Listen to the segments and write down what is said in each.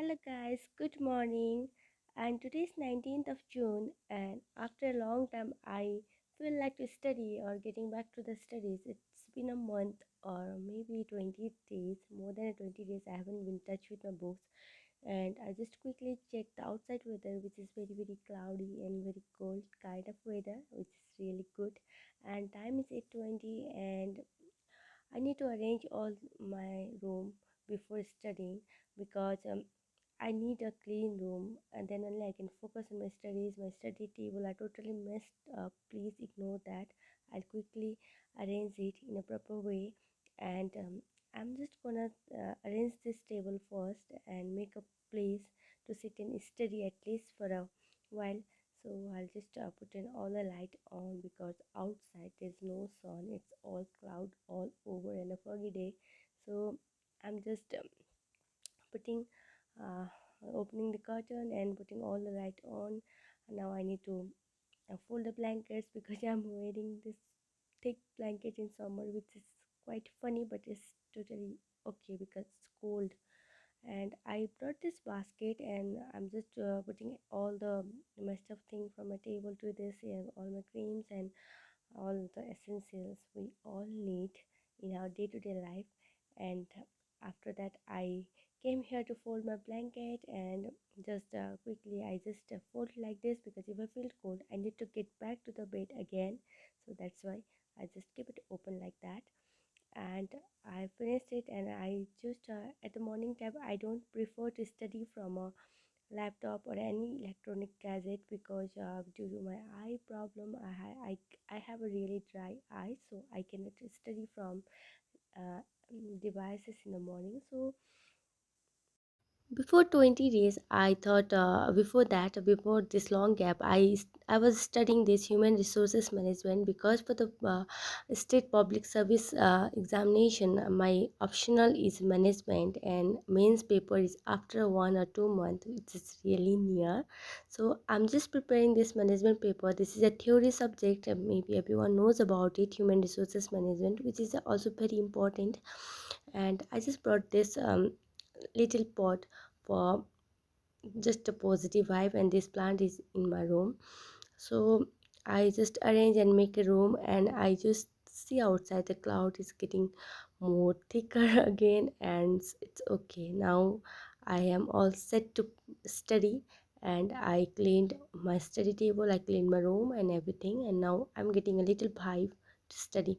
Hello guys, good morning. And today is 19th of June, and after a long time I feel like to study or getting back to the studies. It's been a month or maybe 20 days, more than 20 days I haven't been in touch with my books, and I just quickly checked the outside weather, which is very cloudy and very cold kind of weather, which is really good. And time is 8:20 and I need to arrange all my room before studying because I need a clean room and then only I can focus on my studies. My study table are totally messed up. Please ignore that. I'll quickly arrange it in a proper way, and I'm just gonna arrange this table first and make a place to sit and study at least for a while. So I'll just put in all the light on because outside there's no sun. It's all cloud all over and a foggy day. So I'm just putting uh, opening the curtain and putting all the light on. Now I need to fold the blankets because I'm wearing this thick blanket in summer, which is quite funny, but it's totally okay because it's cold. And I brought this basket and I'm just putting all the messed up thing from my table to this, all my creams and all the essentials we all need in our day-to-day life. And after that I came here to fold my blanket, and just quickly I just fold like this because if I feel cold I need to get back to the bed again, so that's why I just keep it open like that. And I finished it, and I just at the morning time I don't prefer to study from a laptop or any electronic gadget because due to my eye problem I have a really dry eye, so I cannot study from uh, devices in the morning. So before 20 days I thought before this long gap I was studying this human resources management because for the state public service examination my optional is management and mains paper is after 1 or 2 months, which is really near. So I'm just preparing this management paper. This is a theory subject, maybe everyone knows about it, human resources management, which is also very important. And I just brought this little pot for just a positive vibe, and this plant is in my room. So I just arrange and make a room, and I just see outside the cloud is getting more thicker again, and it's okay. Now I am all set to study, and I cleaned my study table, I cleaned my room and everything, and now I'm getting a little vibe to study.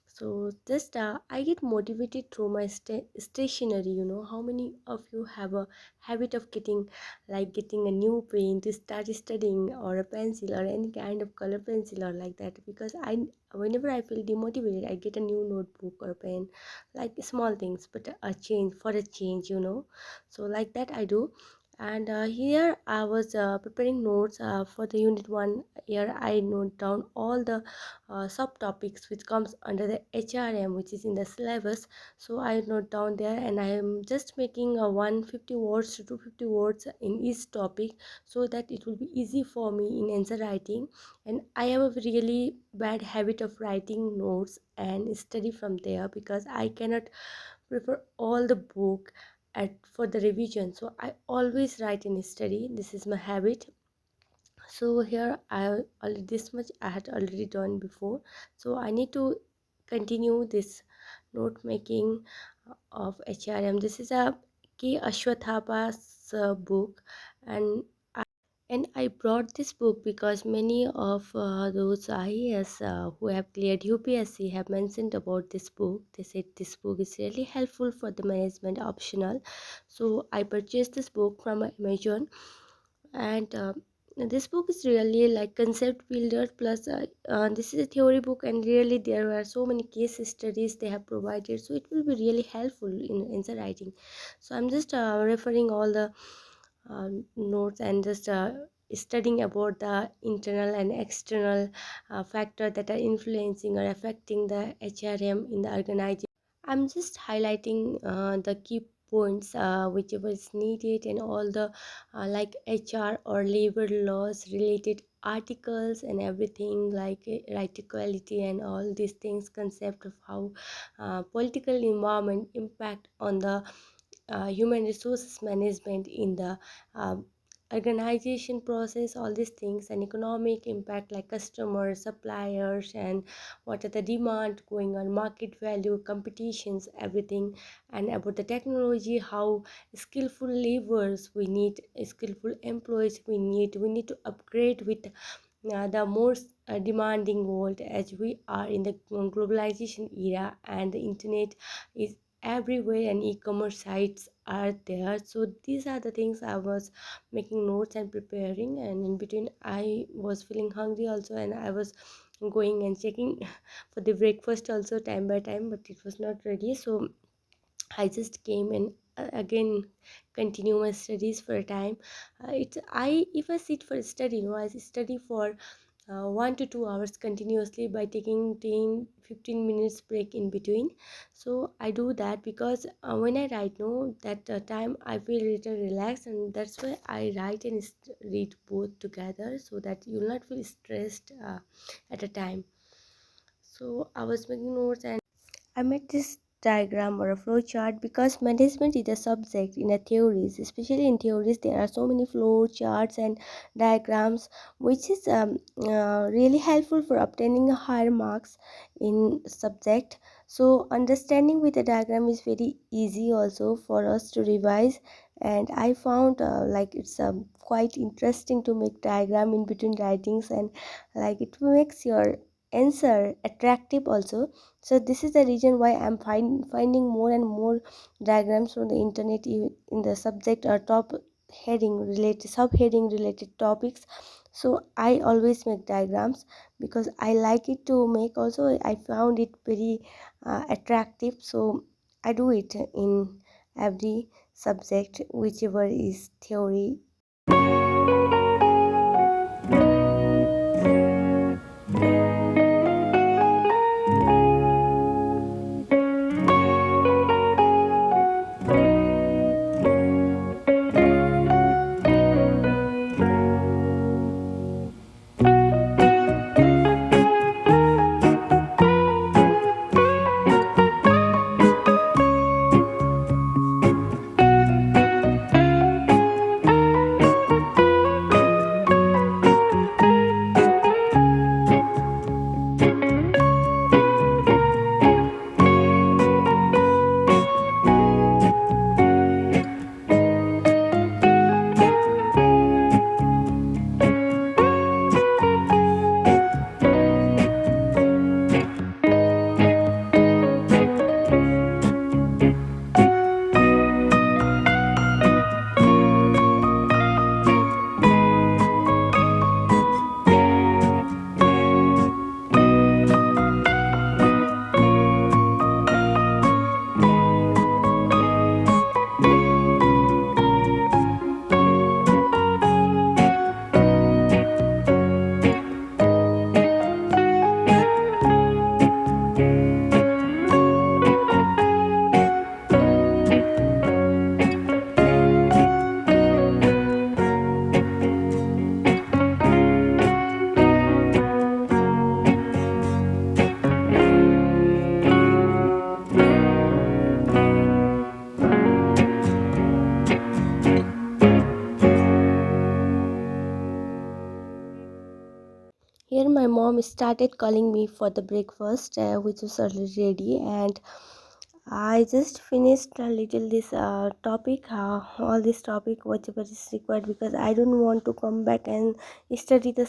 So just I get motivated through my stationery. You know, how many of you have a habit of getting a new pen to start studying, or a pencil or any kind of color pencil or like that? Because I whenever I feel demotivated I get a new notebook or pen, like small things, but a change for a change, you know. So like that I do. And here I was preparing notes for the unit 1. Here I note down all the subtopics which comes under the HRM, which is in the syllabus. So I note down there, and I am just making a 150 words to 250 words in each topic, so that it will be easy for me in answer writing. And I have a really bad habit of writing notes and study from there because I cannot prefer all the book at for the revision, so I always write in study. This is my habit. So here I already, this much I had already done before, so I need to continue this note making of HRM. This is a K Ashwathapa's book, and I brought this book because many of those IAS who have cleared UPSC have mentioned about this book. They said this book is really helpful for the management optional. So I purchased this book from Amazon, and this book is really like concept builder plus this is a theory book, and really there are so many case studies they have provided, so it will be really helpful in answer writing. So I'm just referring all the notes and just studying about the internal and external factor that are influencing or affecting the HRM in the organization. I'm just highlighting the key points whichever is needed, and all the like HR or labor laws related articles and everything, like right equality and all these things, concept of how political environment impact on the human resources management in the uh, organization process, all these things, and economic impact like customers, suppliers, and what are the demand going on, market value, competitions, everything, and about the technology, how skillful laborers we need, skillful employees we need to upgrade with the most demanding world, as we are in the globalization era and the internet is everywhere and e-commerce sites are there. So these are the things I was making notes and preparing, and in between I was feeling hungry also, and I was going and checking for the breakfast also time by time, but it was not ready. So I just came and again continue my studies for a time. It I if I sit for study, I study for 1 to 2 hours continuously by taking 10 to 15 minutes break in between. So I do that because when I write, no, that time I feel little relaxed, and that's why I write and read both together so that you'll not feel stressed at a time. So I was making notes and I made this diagram or a flow chart because management is a subject in a theories. Especially in theories, there are so many flow charts and diagrams, which is really helpful for obtaining a higher marks in subject. So understanding with a diagram is very easy also for us to revise. And I found like it's quite interesting to make diagram in between writings, and like it makes your answer attractive also. So this is the reason why I'm finding more and more diagrams from the internet in the subject or top heading related subheading related topics. So I always make diagrams because I like it to make. Also I found it very attractive, so I do it in every subject, whichever is theory. Here my mom started calling me for the breakfast, which was already ready, and I just finished a little this topic, all this topic, whatever is required, because I don't want to come back and study the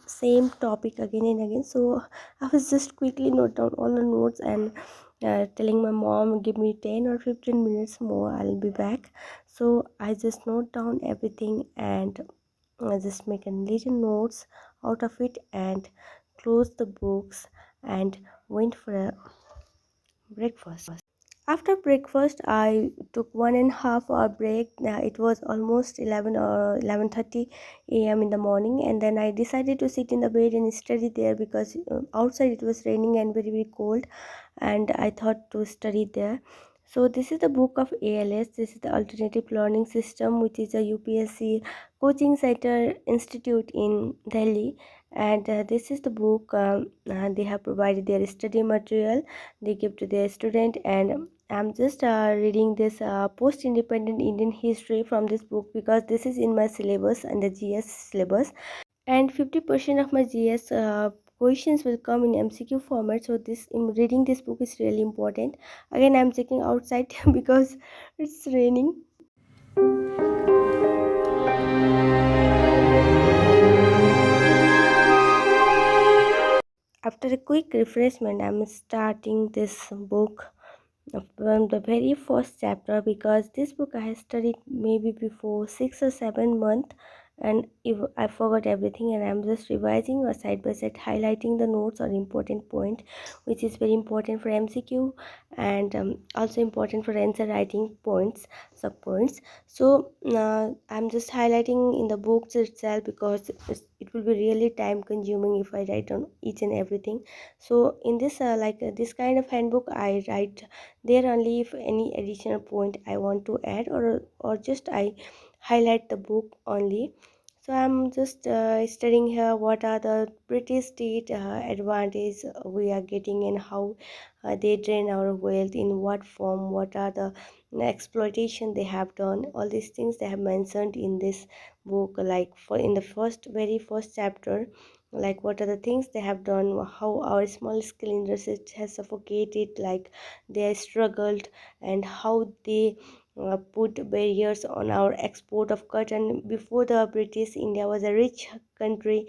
same topic again and again. So I was just quickly note down all the notes and telling my mom, give me 10 or 15 minutes more, I'll be back. So I just note down everything and I just make a little notes out of it and close the books and went for a breakfast. After breakfast, I took 1.5 hour break. It was almost 11 or 11:30 a.m. in the morning, and then I decided to sit in the bed and study there because outside it was raining and very very cold, and I thought to study there. So this is the book of ALS. This is the Alternative Learning System, which is a UPSC coaching center institute in Delhi, and this is the book they have provided their study material they give to their student, and I'm just reading this post-independent Indian history from this book because this is in my syllabus and the GS syllabus, and 50% of my GS questions will come in MCQ format. So this in reading this book is really important. Again, I'm checking outside because it's raining. After a quick refreshment, I'm starting this book from the very first chapter because this book I had studied maybe before 6 or 7 months, and if I forgot everything, and I'm just revising or side by side highlighting the notes or important point, which is very important for MCQ, and also important for answer writing points, sub points. So I'm just highlighting in the books itself because it will be really time consuming if I write on each and everything. So in this this kind of handbook, I write there only if any additional point I want to add, or just I highlight the book only. So I'm just studying here what are the British state advantage we are getting, and how they drain our wealth, in what form, what are the exploitation they have done. All these things they have mentioned in this book, like for in the very first chapter, like what are the things they have done, how our small scale industry has suffocated, like they struggled, and how they put barriers on our export of cotton. Before the British, India was a rich country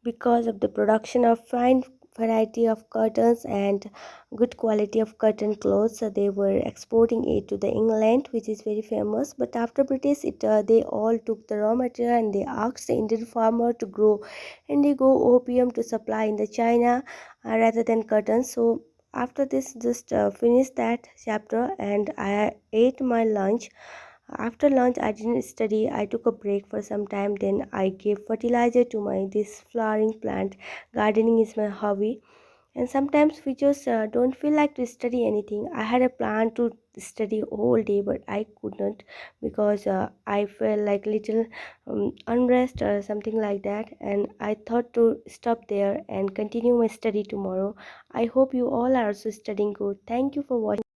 because of the production of fine variety of cottons and good quality of cotton clothes. So they were exporting it to the England, which is very famous. But after British, they all took the raw material and they asked the Indian farmer to grow indigo opium to supply in the China rather than cotton. So after this, just finished that chapter and I ate my lunch. After lunch, I didn't study. I took a break for some time. Then I gave fertilizer to my this flowering plant. Gardening is my hobby, and sometimes we just don't feel like to study anything. I had a plan to study whole day, but I could not because I felt like little unrest or something like that, and I thought to stop there and continue my study tomorrow. I hope you all are also studying good. Thank you for watching.